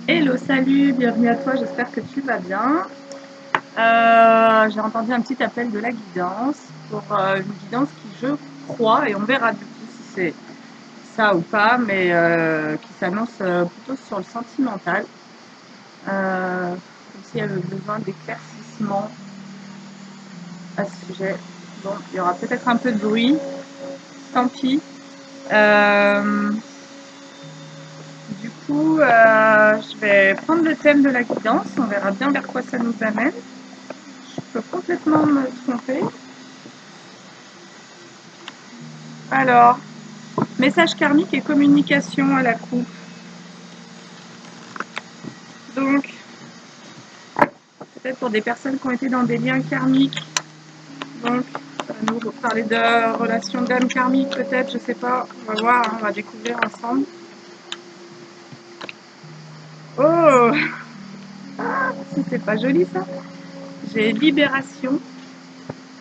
Hello, salut, bienvenue à toi, j'espère que tu vas bien. J'ai entendu un petit appel de la guidance pour une guidance qui, je crois, et on verra du coup si c'est ça ou pas, mais qui s'annonce plutôt sur le sentimental, comme s'il y avait besoin d'éclaircissement à ce sujet. Bon, il y aura peut-être un peu de bruit, tant pis. Euh, du coup, je vais prendre le thème de la guidance, on verra bien vers quoi ça nous amène. Je peux complètement me tromper. Alors, message karmique et communication à la coupe. Donc, peut-être pour des personnes qui ont été dans des liens karmiques. Donc, ça va nous parler de relations d'âme karmique, peut-être, je sais pas. On va voir, hein, on va découvrir ensemble. Oh, c'est pas joli ça. J'ai libération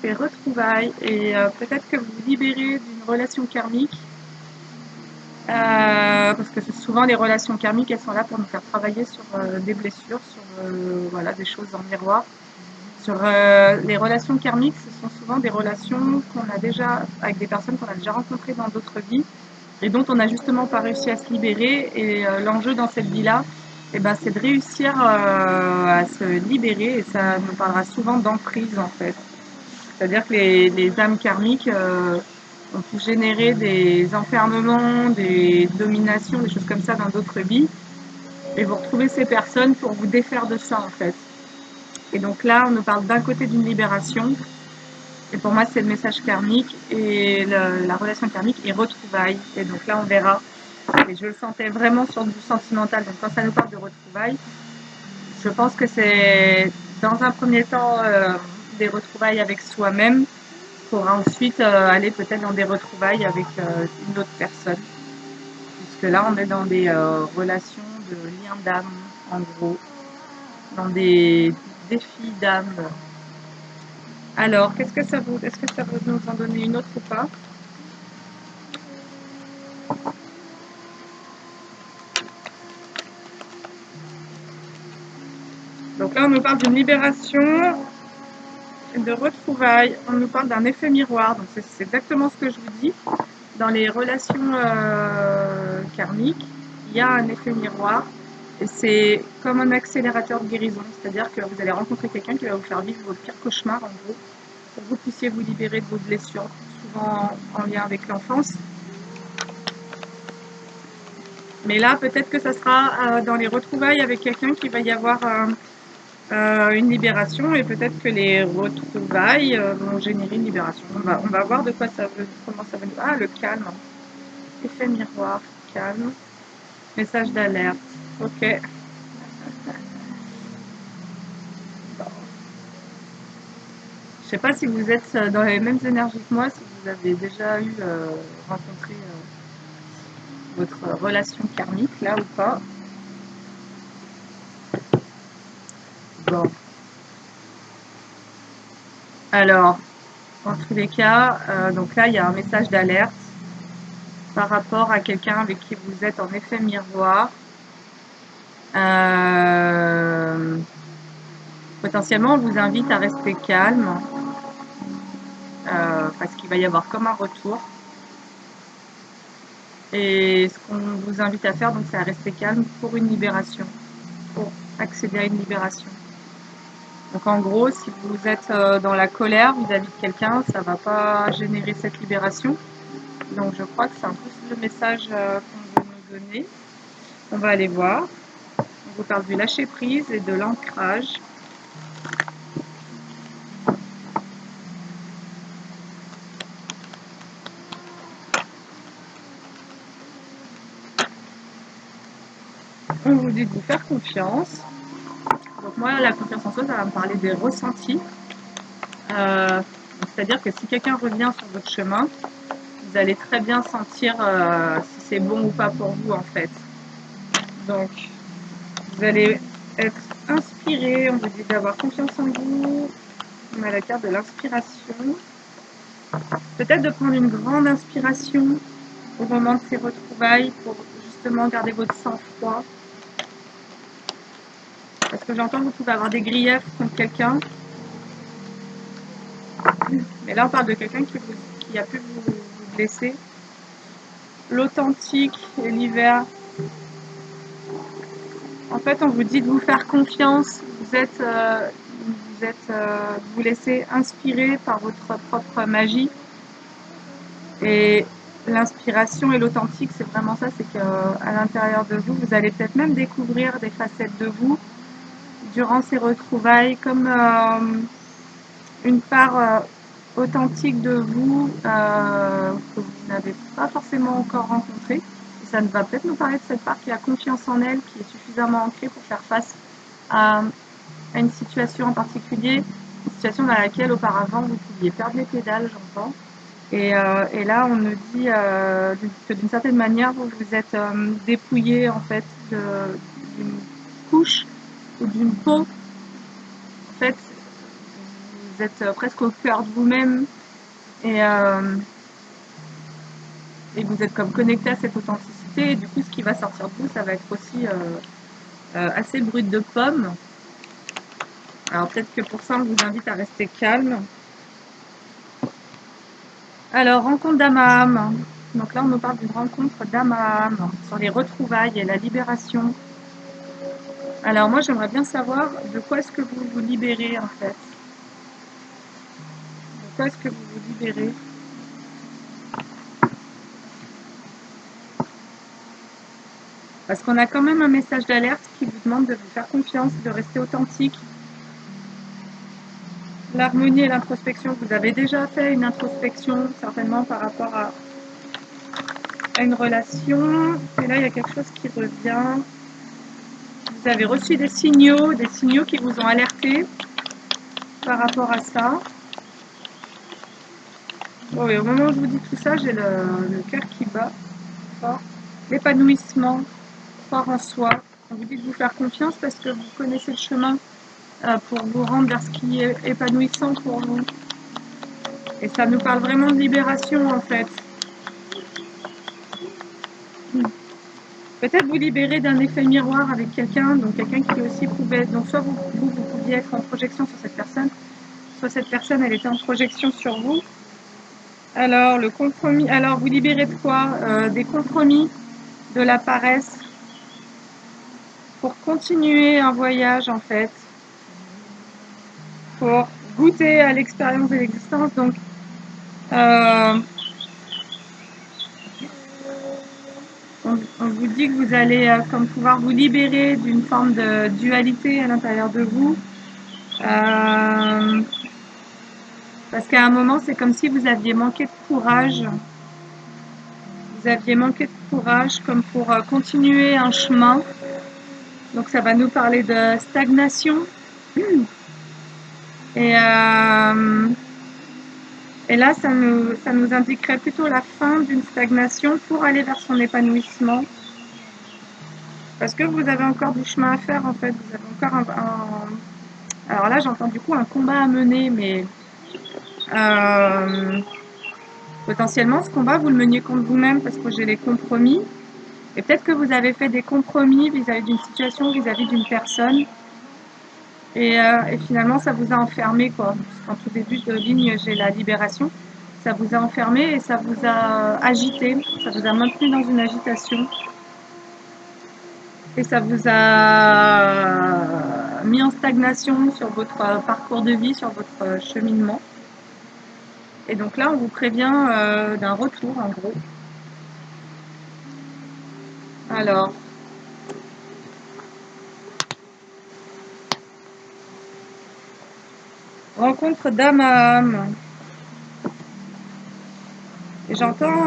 et retrouvailles. Et peut-être que vous vous libérez d'une relation karmique. Parce que souvent les relations karmiques, elles sont là pour nous faire travailler sur des blessures, sur voilà, des choses en miroir. Sur les relations karmiques, ce sont souvent des relations qu'on a déjà avec des personnes qu'on a déjà rencontrées dans d'autres vies et dont on n'a justement pas réussi à se libérer. Et l'enjeu dans cette vie-là, eh ben, c'est de réussir à se libérer, et ça nous parlera souvent d'emprise en fait. C'est-à-dire que les âmes karmiques ont pu générer des enfermements, des dominations, des choses comme ça dans d'autres vies. Et vous retrouvez ces personnes pour vous défaire de ça en fait. Et donc là, on nous parle d'un côté d'une libération, et pour moi, c'est le message karmique, et la relation karmique est retrouvailles. Et donc là, on verra. Et je le sentais vraiment sur du sentimental. Donc quand ça nous parle de retrouvailles, je pense que c'est dans un premier temps des retrouvailles avec soi-même, pour ensuite aller peut-être dans des retrouvailles avec une autre personne. Puisque là, on est dans des relations de lien d'âme, en gros, dans des défis d'âme. Alors, est-ce que ça veut nous en donner une autre ou pas? Donc là, on nous parle d'une libération, de retrouvailles, on nous parle d'un effet miroir. Donc c'est exactement ce que je vous dis. Dans les relations karmiques, il y a un effet miroir, et c'est comme un accélérateur de guérison. C'est-à-dire que vous allez rencontrer quelqu'un qui va vous faire vivre vos pires cauchemars, en gros, pour que vous puissiez vous libérer de vos blessures, souvent en lien avec l'enfance. Mais là, peut-être que ça sera dans les retrouvailles avec quelqu'un qui va y avoir une libération, et peut-être que les retrouvailles vont générer une libération. On va voir de quoi ça veut, comment ça va nous... Ah, le calme. Effet miroir, calme. Message d'alerte. Ok. Je sais pas si vous êtes dans les mêmes énergies que moi, si vous avez déjà eu rencontré votre relation karmique là ou pas. Bon. Alors, dans tous les cas, donc là il y a un message d'alerte par rapport à quelqu'un avec qui vous êtes en effet miroir. Potentiellement, on vous invite à rester calme, parce qu'il va y avoir comme un retour. Et ce qu'on vous invite à faire, donc, c'est à rester calme pour une libération, pour accéder à une libération. Donc en gros, si vous êtes dans la colère vis-à-vis de quelqu'un, ça ne va pas générer cette libération. Donc je crois que c'est un peu le message qu'on veut nous donner. On va aller voir. On vous parle du lâcher prise et de l'ancrage. On vous dit de vous faire confiance. Donc moi, la confiance en soi, ça va me parler des ressentis. C'est-à-dire que si quelqu'un revient sur votre chemin, vous allez très bien sentir si c'est bon ou pas pour vous en fait. Donc vous allez être inspiré, on vous dit d'avoir confiance en vous. On a la carte de l'inspiration. Peut-être de prendre une grande inspiration au moment de ces retrouvailles pour justement garder votre sang-froid. Parce que j'entends que vous pouvez avoir des griefs contre quelqu'un. Mais là, on parle de quelqu'un qui a pu vous blesser. L'authentique et l'hiver. En fait, on vous dit de vous faire confiance. Vous laissez inspirer par votre propre magie. Et l'inspiration et l'authentique, c'est vraiment ça, c'est qu'à l'intérieur de vous, vous allez peut-être même découvrir des facettes de vous durant ces retrouvailles, comme une part authentique de vous que vous n'avez pas forcément encore rencontrée. Et ça va peut-être nous parler de cette part qui a confiance en elle, qui est suffisamment ancrée pour faire face à une situation en particulier, une situation dans laquelle auparavant vous pouviez perdre les pédales, j'entends. Et là, on nous dit que d'une certaine manière, vous vous êtes dépouillé en fait d'une couche ou d'une peau. En fait, vous êtes presque au cœur de vous-même et vous êtes comme connecté à cette authenticité. Et du coup, ce qui va sortir de vous, ça va être aussi assez brut de pomme. Alors peut-être que pour ça, on vous invite à rester calme. Alors, rencontre d'âme à âme. Donc là, on nous parle d'une rencontre d'âme à âme sur les retrouvailles et la libération. Alors moi, j'aimerais bien savoir de quoi est-ce que vous vous libérez en fait. De quoi est-ce que vous vous libérez? Parce qu'on a quand même un message d'alerte qui vous demande de vous faire confiance, de rester authentique. L'harmonie et l'introspection, vous avez déjà fait une introspection certainement par rapport à une relation. Et là, il y a quelque chose qui revient. Vous avez reçu des signaux qui vous ont alerté par rapport à ça. Bon, et au moment où je vous dis tout ça, j'ai le cœur qui bat fort. L'épanouissement, croire en soi. On vous dit de vous faire confiance parce que vous connaissez le chemin pour vous rendre vers ce qui est épanouissant pour vous. Et ça nous parle vraiment de libération en fait. Peut-être vous libérer d'un effet miroir avec quelqu'un, donc quelqu'un qui aussi pouvait, donc soit vous pouviez être en projection sur cette personne, soit cette personne elle était en projection sur vous. Alors le compromis, alors vous libérez de quoi? Des compromis, de la paresse, pour continuer un voyage en fait, pour goûter à l'expérience de l'existence. Donc on vous dit que vous allez comme pouvoir vous libérer d'une forme de dualité à l'intérieur de vous. Parce qu'à un moment, c'est comme si vous aviez manqué de courage. Vous aviez manqué de courage comme pour continuer un chemin. Donc ça va nous parler de stagnation. Et là, ça nous indiquerait plutôt la fin d'une stagnation pour aller vers son épanouissement. Parce que vous avez encore du chemin à faire, en fait. Vous avez encore alors là, j'entends du coup un combat à mener, mais potentiellement, ce combat, vous le meniez contre vous-même parce que j'ai les compromis. Et peut-être que vous avez fait des compromis vis-à-vis d'une situation, vis-à-vis d'une personne. Et finalement, ça vous a enfermé, quoi. Parce qu'en tout début de ligne, j'ai la libération. Ça vous a enfermé et ça vous a agité. Ça vous a maintenu dans une agitation. Et ça vous a mis en stagnation sur votre parcours de vie, sur votre cheminement. Et donc là, on vous prévient d'un retour, en gros. Alors, rencontre d'âme à âme. Et j'entends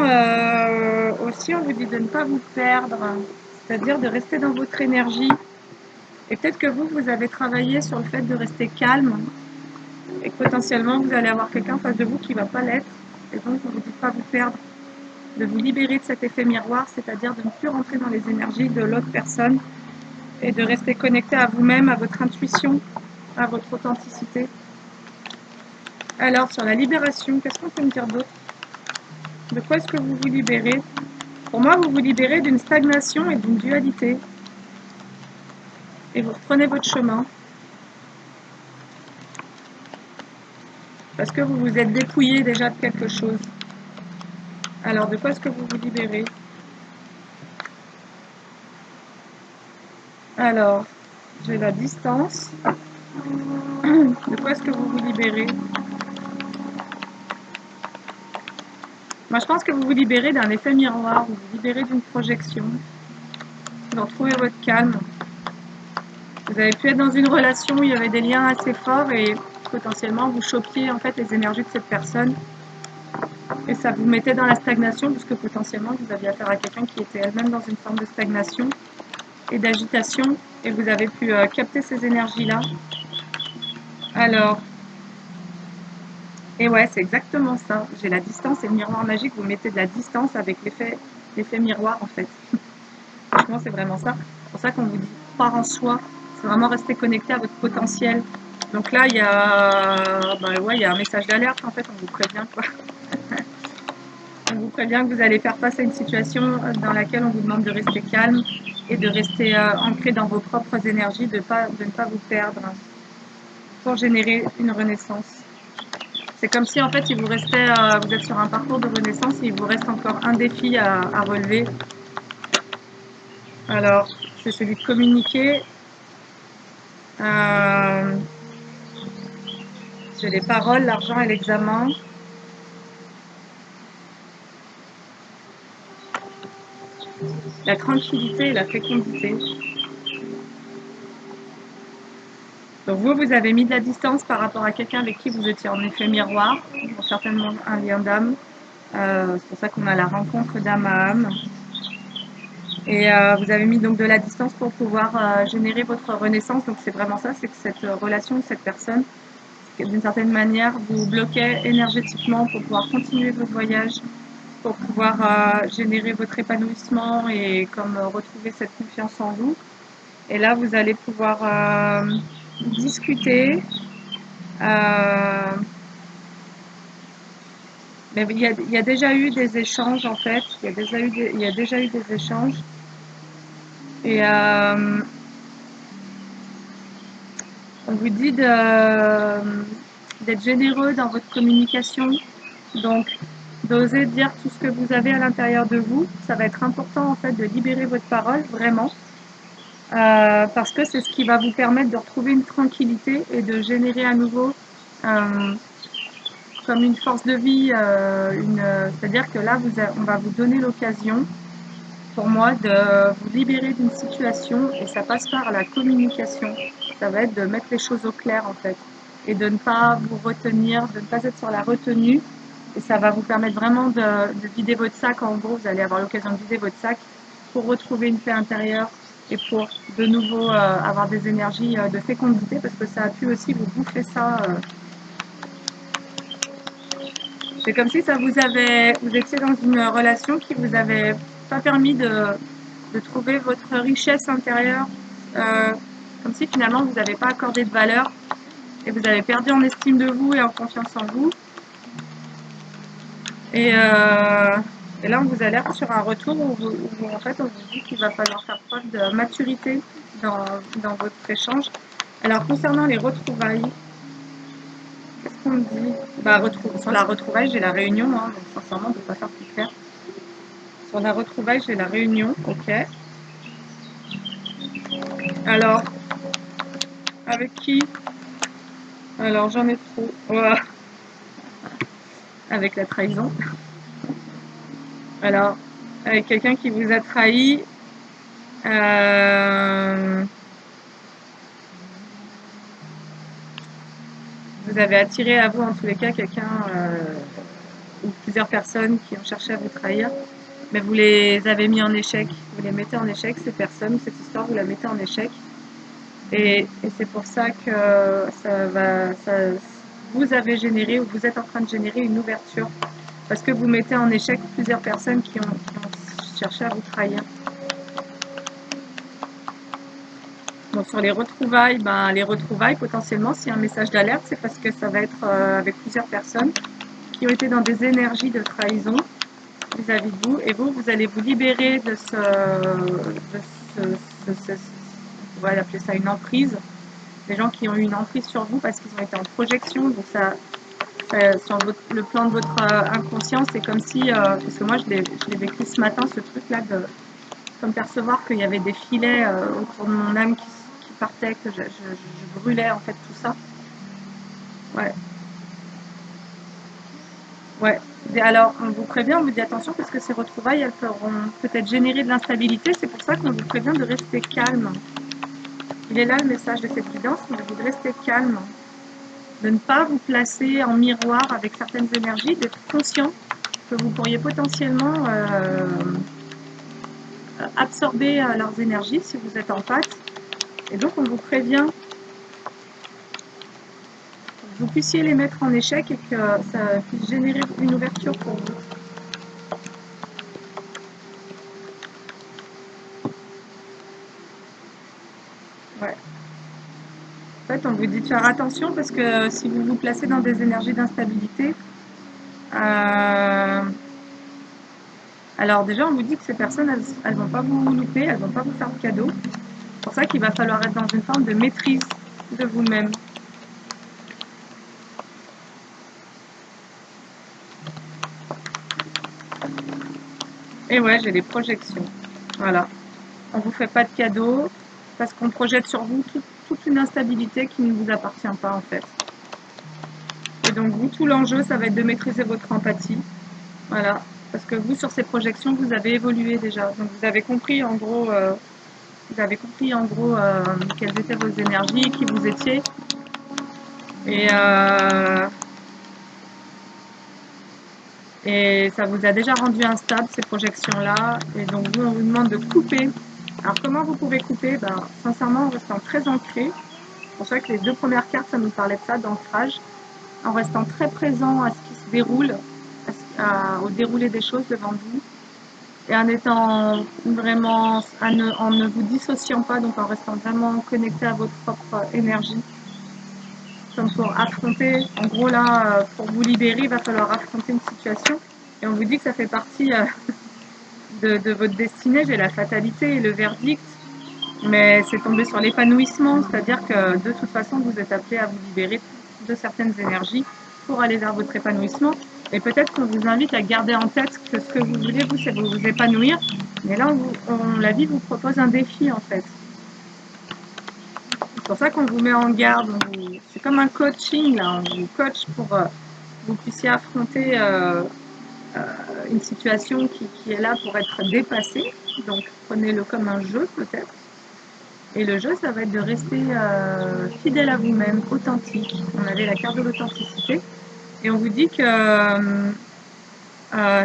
aussi, on vous dit de ne pas vous perdre, c'est-à-dire de rester dans votre énergie. Et peut-être que vous avez travaillé sur le fait de rester calme et que potentiellement vous allez avoir quelqu'un en face de vous qui ne va pas l'être. Et donc, on vous dit de ne pas vous perdre, de vous libérer de cet effet miroir, c'est-à-dire de ne plus rentrer dans les énergies de l'autre personne et de rester connecté à vous-même, à votre intuition, à votre authenticité. Alors, sur la libération, qu'est-ce qu'on peut me dire d'autre? De quoi est-ce que vous vous libérez? Pour moi, vous vous libérez d'une stagnation et d'une dualité. et vous reprenez votre chemin. Parce que vous vous êtes dépouillé déjà de quelque chose. Alors, de quoi est-ce que vous vous libérez? Alors, j'ai la distance. De quoi est-ce que vous vous libérez? Moi, je pense que vous vous libérez d'un effet miroir, vous vous libérez d'une projection. Vous retrouvez votre calme. Vous avez pu être dans une relation où il y avait des liens assez forts et potentiellement vous choquiez en fait les énergies de cette personne. Et ça vous mettait dans la stagnation puisque potentiellement vous aviez affaire à quelqu'un qui était elle-même dans une forme de stagnation et d'agitation et vous avez pu capter ces énergies-là. Alors, et ouais, c'est exactement ça. J'ai la distance et le miroir magique, vous mettez de la distance avec l'effet miroir en fait. Franchement, c'est vraiment ça. C'est pour ça qu'on vous dit croire en soi. C'est vraiment rester connecté à votre potentiel. Donc là, il y a, il y a un message d'alerte en fait. On vous prévient quoi. On vous prévient que vous allez faire face à une situation dans laquelle on vous demande de rester calme et de rester ancré dans vos propres énergies, de ne pas vous perdre pour générer une renaissance. C'est comme si en fait il vous restait, vous êtes sur un parcours de renaissance et il vous reste encore un défi à relever. Alors, c'est celui de communiquer. J'ai les paroles, l'argent et l'examen. La tranquillité et la fécondité. Donc vous avez mis de la distance par rapport à quelqu'un avec qui vous étiez en effet miroir, certainement un lien d'âme. C'est pour ça qu'on a la rencontre d'âme à âme. Et vous avez mis donc de la distance pour pouvoir générer votre renaissance. Donc c'est vraiment ça, c'est que cette relation, cette personne, d'une certaine manière, vous bloquait énergétiquement pour pouvoir continuer votre voyage, pour pouvoir générer votre épanouissement et comme retrouver cette confiance en vous. Et là, vous allez pouvoir discuter. Mais il y a déjà eu des échanges en fait. Il y a déjà eu des échanges. Et on vous dit d'être généreux dans votre communication. Donc, d'oser dire tout ce que vous avez à l'intérieur de vous. Ça va être important en fait de libérer votre parole, vraiment. Parce que c'est ce qui va vous permettre de retrouver une tranquillité et de générer à nouveau comme une force de vie. C'est-à-dire que là, on va vous donner l'occasion, pour moi, de vous libérer d'une situation et ça passe par la communication. Ça va être de mettre les choses au clair en fait et de ne pas vous retenir, de ne pas être sur la retenue. Et ça va vous permettre vraiment de vider votre sac. En gros, vous allez avoir l'occasion de vider votre sac pour retrouver une paix intérieure et pour de nouveau avoir des énergies de fécondité parce que ça a pu aussi vous bouffer ça. C'est comme si vous étiez dans une relation qui vous avait pas permis de trouver votre richesse intérieure, comme si finalement vous n'avez pas accordé de valeur et vous avez perdu en estime de vous et en confiance en vous. Et là, on vous alerte sur un retour où en fait, on vous dit qu'il va falloir faire preuve de maturité dans votre échange. Alors, concernant les retrouvailles, qu'est-ce qu'on dit? Sur la retrouvaille, j'ai la réunion, hein, donc sincèrement, on ne peut pas faire plus clair. Sur la retrouvaille, j'ai la réunion, ok. Alors, avec qui? Alors, j'en ai trop. Voilà. Avec la trahison. Alors, avec quelqu'un qui vous a trahi, vous avez attiré à vous en tous les cas quelqu'un ou plusieurs personnes qui ont cherché à vous trahir, mais vous les avez mis en échec, vous les mettez en échec, ces personnes, cette histoire, vous la mettez en échec. Et c'est pour ça que vous avez généré ou vous êtes en train de générer une ouverture parce que vous mettez en échec plusieurs personnes qui ont cherché à vous trahir. Donc sur les retrouvailles, potentiellement, s'il y a un message d'alerte, c'est parce que ça va être avec plusieurs personnes qui ont été dans des énergies de trahison vis-à-vis de vous, et vous allez vous libérer de pourrait appeler ça une emprise. Des gens qui ont eu une emprise sur vous parce qu'ils ont été en projection. Donc sur le plan de votre inconscient, c'est comme si, parce que moi je l'ai vécu ce matin, ce truc-là, de comme percevoir qu'il y avait des filets autour de mon âme qui partaient, que je brûlais en fait tout ça. Ouais. Ouais. Et alors, on vous prévient, on vous dit attention parce que ces retrouvailles, elles pourront peut-être générer de l'instabilité. C'est pour ça qu'on vous prévient de rester calme. Il est là le message de cette guidance, on vous dit de rester calme, de ne pas vous placer en miroir avec certaines énergies, d'être conscient que vous pourriez potentiellement absorber leurs énergies si vous êtes en pâte. Et donc on vous prévient que vous puissiez les mettre en échec et que ça puisse générer une ouverture pour vous. Ouais. En fait, on vous dit de faire attention parce que si vous vous placez dans des énergies d'instabilité, alors déjà, on vous dit que ces personnes, elles vont pas vous louper, elles vont pas vous faire de cadeaux. C'est pour ça qu'il va falloir être dans une forme de maîtrise de vous-même. Et ouais, j'ai des projections. Voilà. On vous fait pas de cadeaux parce qu'on projette sur vous toute une instabilité qui ne vous appartient pas en fait. Et donc vous, tout l'enjeu, ça va être de maîtriser votre empathie. Voilà. Parce que vous, sur ces projections, vous avez évolué déjà. Donc vous avez compris en gros, quelles étaient vos énergies, qui vous étiez. Et ça vous a déjà rendu instable, ces projections-là. Et donc, vous, on vous demande de couper. Alors, comment vous pouvez couper? Sincèrement, en restant très ancré. C'est pour ça que les deux premières cartes, ça nous parlait de ça, d'ancrage. En restant très présent à ce qui se déroule, au déroulé des choses devant vous. Et en étant vraiment, en ne vous dissociant pas, donc en restant vraiment connecté à votre propre énergie. Comme pour affronter, en gros là, pour vous libérer, il va falloir affronter une situation. Et on vous dit que ça fait partie de votre destinée. J'ai la fatalité et le verdict, mais c'est tombé sur l'épanouissement, c'est-à-dire que de toute façon, vous êtes appelé à vous libérer de certaines énergies pour aller vers votre épanouissement. Et peut-être qu'on vous invite à garder en tête que ce que vous voulez, vous, c'est vous épanouir. Mais là, la vie vous propose un défi, en fait. C'est pour ça qu'on vous met en garde. C'est comme un coaching, là. On vous coach pour que vous puissiez affronter une situation qui est là pour être dépassée. Donc, prenez-le comme un jeu, peut-être. Et le jeu, ça va être de rester fidèle à vous-même, authentique. On avait la carte de l'authenticité. Et on vous dit que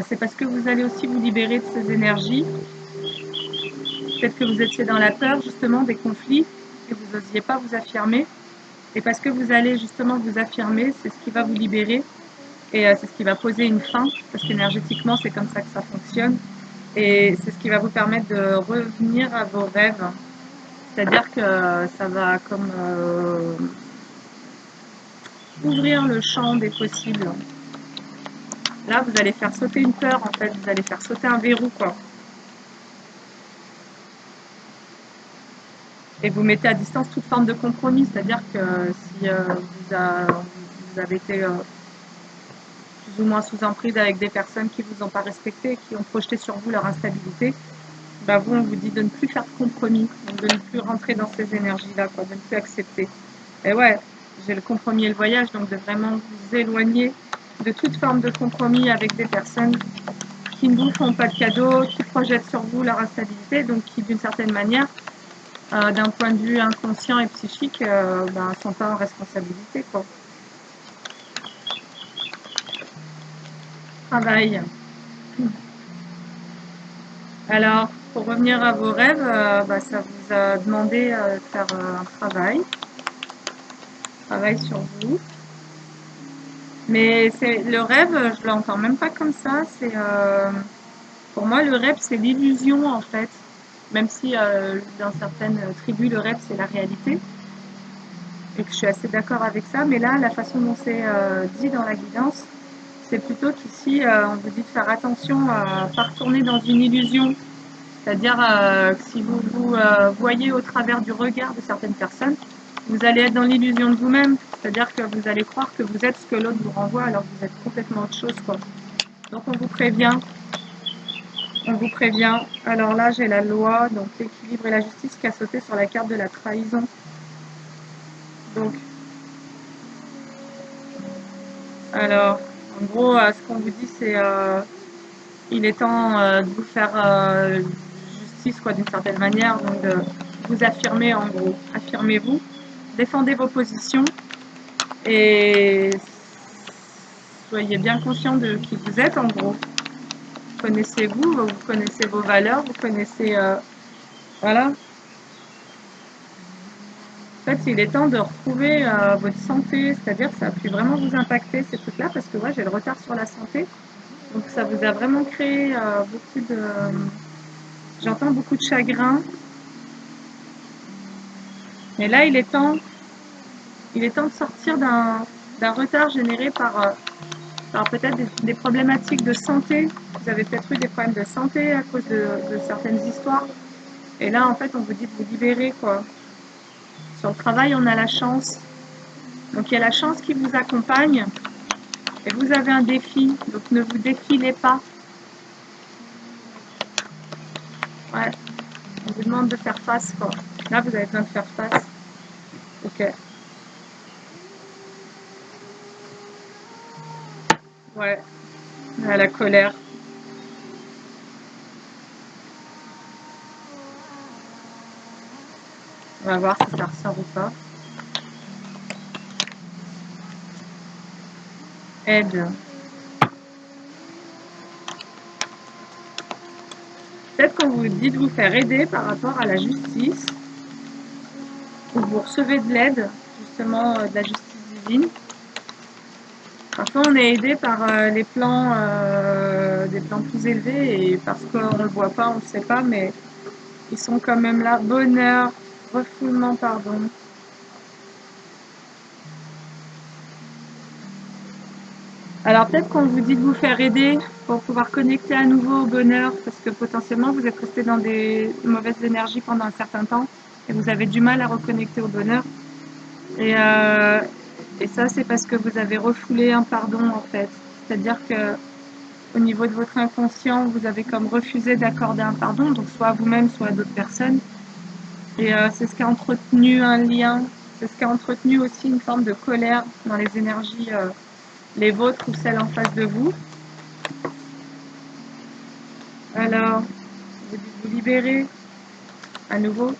c'est parce que vous allez aussi vous libérer de ces énergies. Peut-être que vous étiez dans la peur, justement, des conflits, et vous n'osiez pas vous affirmer. Et parce que vous allez justement vous affirmer, c'est ce qui va vous libérer. Et c'est ce qui va poser une fin, parce qu'énergétiquement, c'est comme ça que ça fonctionne. Et c'est ce qui va vous permettre de revenir à vos rêves. C'est-à-dire que ça va comme ouvrir le champ des possibles. Là, vous allez faire sauter une peur, en fait. Vous allez faire sauter un verrou, quoi. Et vous mettez à distance toute forme de compromis. C'est-à-dire que si vous avez été plus ou moins sous emprise avec des personnes qui ne vous ont pas respecté, qui ont projeté sur vous leur instabilité, vous, on vous dit de ne plus faire de compromis, de ne plus rentrer dans ces énergies-là, quoi, de ne plus accepter. Et ouais, j'ai le compromis et le voyage, donc de vraiment vous éloigner de toute forme de compromis avec des personnes qui ne vous font pas de cadeaux, qui projettent sur vous leur instabilité, donc qui, d'une certaine manière, d'un point de vue inconscient et psychique, ne sont pas en responsabilité, quoi. Travail. Alors, pour revenir à vos rêves, ça vous a demandé de faire un travail sur vous. Mais le rêve, je l'entends même pas comme ça. Pour moi, le rêve, c'est l'illusion en fait. Même si dans certaines tribus, le rêve, c'est la réalité. Et que je suis assez d'accord avec ça. Mais là, la façon dont c'est dit dans la guidance, c'est plutôt qu'ici, on vous dit de faire attention à ne pas retourner dans une illusion. C'est-à-dire que si vous vous voyez au travers du regard de certaines personnes, vous allez être dans l'illusion de vous-même. C'est-à-dire que vous allez croire que vous êtes ce que l'autre vous renvoie alors que vous êtes complètement autre chose, quoi. Donc on vous prévient. On vous prévient. Alors là, j'ai la loi, donc l'équilibre et la justice qui a sauté sur la carte de la trahison. Donc, alors, en gros, ce qu'on vous dit, c'est il est temps de vous faire justice, quoi, d'une certaine manière. Donc, de vous affirmer, en gros. Affirmez-vous, défendez vos positions et soyez bien conscient de qui vous êtes, en gros. Connaissez-vous, vous connaissez vos valeurs, vous connaissez... voilà. En fait, il est temps de retrouver votre santé, c'est-à-dire que ça a pu vraiment vous impacter ces trucs-là, parce que moi j'ai le retard sur la santé, donc ça vous a vraiment créé beaucoup de... J'entends beaucoup de chagrin, mais là il est temps de sortir d'un retard généré par peut-être des problématiques de santé. Vous avez peut-être eu des problèmes de santé à cause de certaines histoires, et là en fait on vous dit de vous libérer, quoi. Sur le travail on a la chance, donc il y a la chance qui vous accompagne. Et vous avez un défi, donc ne vous défilez pas. Ouais, on vous demande de faire face, quoi. Là, vous avez besoin de faire face. Ok. Ouais, à la colère. On va voir si ça ressort ou pas. Aide. Peut-être qu'on vous dit de vous faire aider par rapport à la justice, ou vous recevez de l'aide, justement, de la justice divine. Parfois, on est aidé par des plans plus élevés, et parce qu'on ne le voit pas, on ne le sait pas, mais ils sont quand même là. Bonheur, refoulement, pardon. Alors peut-être qu'on vous dit de vous faire aider pour pouvoir connecter à nouveau au bonheur, parce que potentiellement vous êtes resté dans des mauvaises énergies pendant un certain temps et vous avez du mal à reconnecter au bonheur. Et ça c'est parce que vous avez refoulé un pardon, en fait. C'est-à-dire que au niveau de votre inconscient, vous avez comme refusé d'accorder un pardon, donc soit à vous-même, soit à d'autres personnes. Et c'est ce qui a entretenu un lien, c'est ce qui a entretenu aussi une forme de colère dans les énergies, les vôtres ou celles en face de vous. Alors, vous dites vous libérer à nouveau.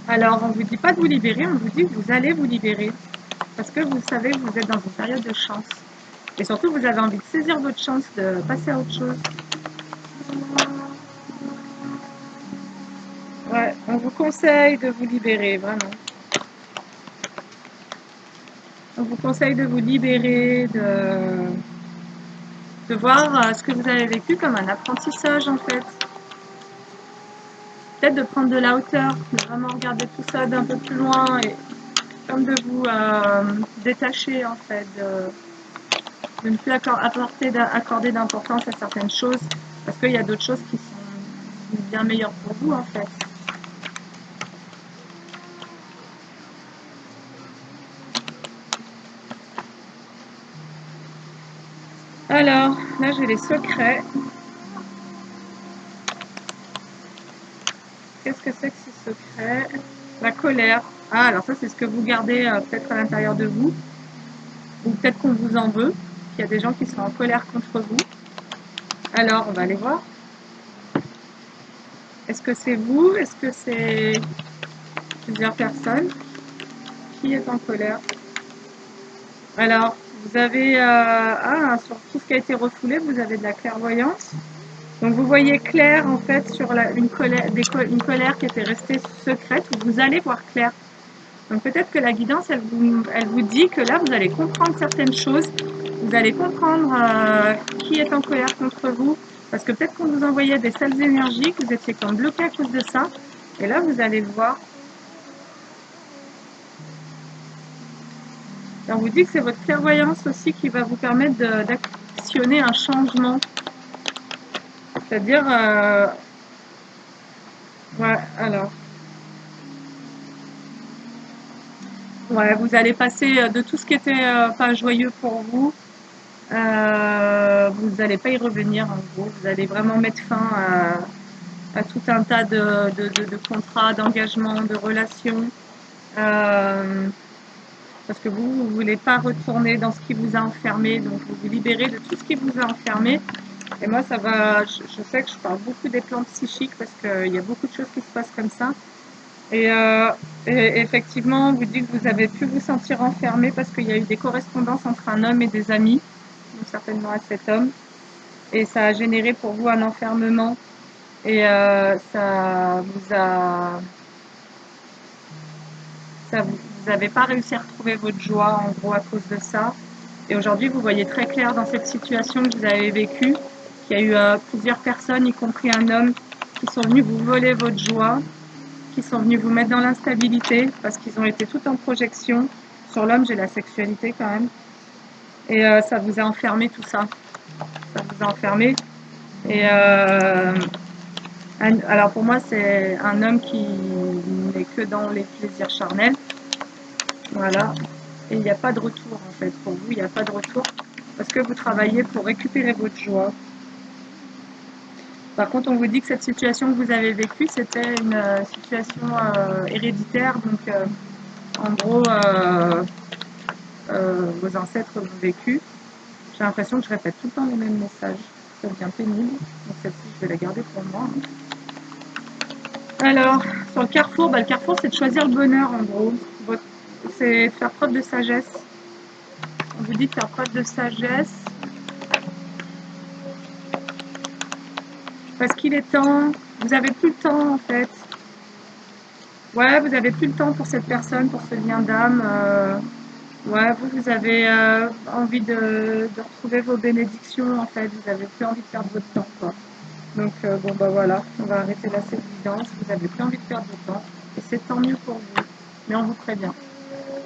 Alors, on ne vous dit pas de vous libérer, on vous dit que vous allez vous libérer. Parce que vous savez que vous êtes dans une période de chance. Et surtout, vous avez envie de saisir votre chance, de passer à autre chose. Ouais, on vous conseille de vous libérer, vraiment. On vous conseille de vous libérer, de voir ce que vous avez vécu comme un apprentissage, en fait. Peut-être de prendre de la hauteur, de vraiment regarder tout ça d'un peu plus loin et comme de vous détacher, en fait, de ne plus accorder d'importance à certaines choses parce qu'il y a d'autres choses qui sont bien meilleures pour vous, en fait. Alors, là j'ai les secrets. Qu'est-ce que c'est que ces secrets? La colère. Ah, alors ça c'est ce que vous gardez peut-être à l'intérieur de vous, ou peut-être qu'on vous en veut, qu'il y a des gens qui sont en colère contre vous. Alors, on va aller voir. Est-ce que c'est vous? Est-ce que c'est plusieurs personnes? Qui est en colère? Alors, vous avez, sur tout ce qui a été refoulé, vous avez de la clairvoyance. Donc vous voyez clair, en fait, sur une colère qui était restée secrète, vous allez voir clair. Donc peut-être que la guidance, elle vous dit que là, vous allez comprendre certaines choses, vous allez comprendre qui est en colère contre vous, parce que peut-être qu'on vous envoyait des sales énergies, que vous étiez comme bloqué à cause de ça, et là, vous allez voir. Et on vous dit que c'est votre clairvoyance aussi qui va vous permettre d'actionner un changement. C'est-à-dire, ouais, alors, ouais, vous allez passer de tout ce qui était pas joyeux pour vous. Vous n'allez pas y revenir en gros. Vous allez vraiment mettre fin à tout un tas de contrats, d'engagements, de relations. Parce que vous ne voulez pas retourner dans ce qui vous a enfermé, donc vous vous libérez de tout ce qui vous a enfermé. Et moi, ça va, je sais que je parle beaucoup des plans psychiques parce qu'il y a beaucoup de choses qui se passent comme ça. Et, et effectivement, on vous dit que vous avez pu vous sentir enfermé parce qu'il y a eu des correspondances entre un homme et des amis, donc certainement à cet homme. Et ça a généré pour vous un enfermement. Et ça vous a vous n'avez pas réussi à retrouver votre joie en gros à cause de ça. Et aujourd'hui, vous voyez très clair dans cette situation que vous avez vécue qu'il y a eu plusieurs personnes, y compris un homme, qui sont venus vous voler votre joie, qui sont venus vous mettre dans l'instabilité parce qu'ils ont été tout en projection. Sur l'homme, j'ai la sexualité quand même. Et ça vous a enfermé tout ça. Ça vous a enfermé. Et alors pour moi, c'est un homme qui n'est que dans les plaisirs charnels. Voilà. Et il n'y a pas de retour en fait. Pour vous, il n'y a pas de retour parce que vous travaillez pour récupérer votre joie. Par contre, on vous dit que cette situation que vous avez vécue, c'était une situation héréditaire. Donc, en gros, vos ancêtres l'ont vécu. J'ai l'impression que je répète tout le temps les mêmes messages. Ça devient pénible. Donc, celle-ci, je vais la garder pour moi. Alors, sur le carrefour, c'est de choisir le bonheur en gros. C'est faire preuve de sagesse. On vous dit de faire preuve de sagesse. Parce qu'il est temps, vous n'avez plus le temps en fait. Ouais, vous n'avez plus le temps pour cette personne, pour ce lien d'âme. Ouais, vous avez envie de retrouver vos bénédictions en fait. Vous n'avez plus envie de perdre votre temps quoi. Donc bon bah voilà, on va arrêter là cette guidance. Vous n'avez plus envie de perdre votre temps. Et c'est tant mieux pour vous. Mais on vous prévient.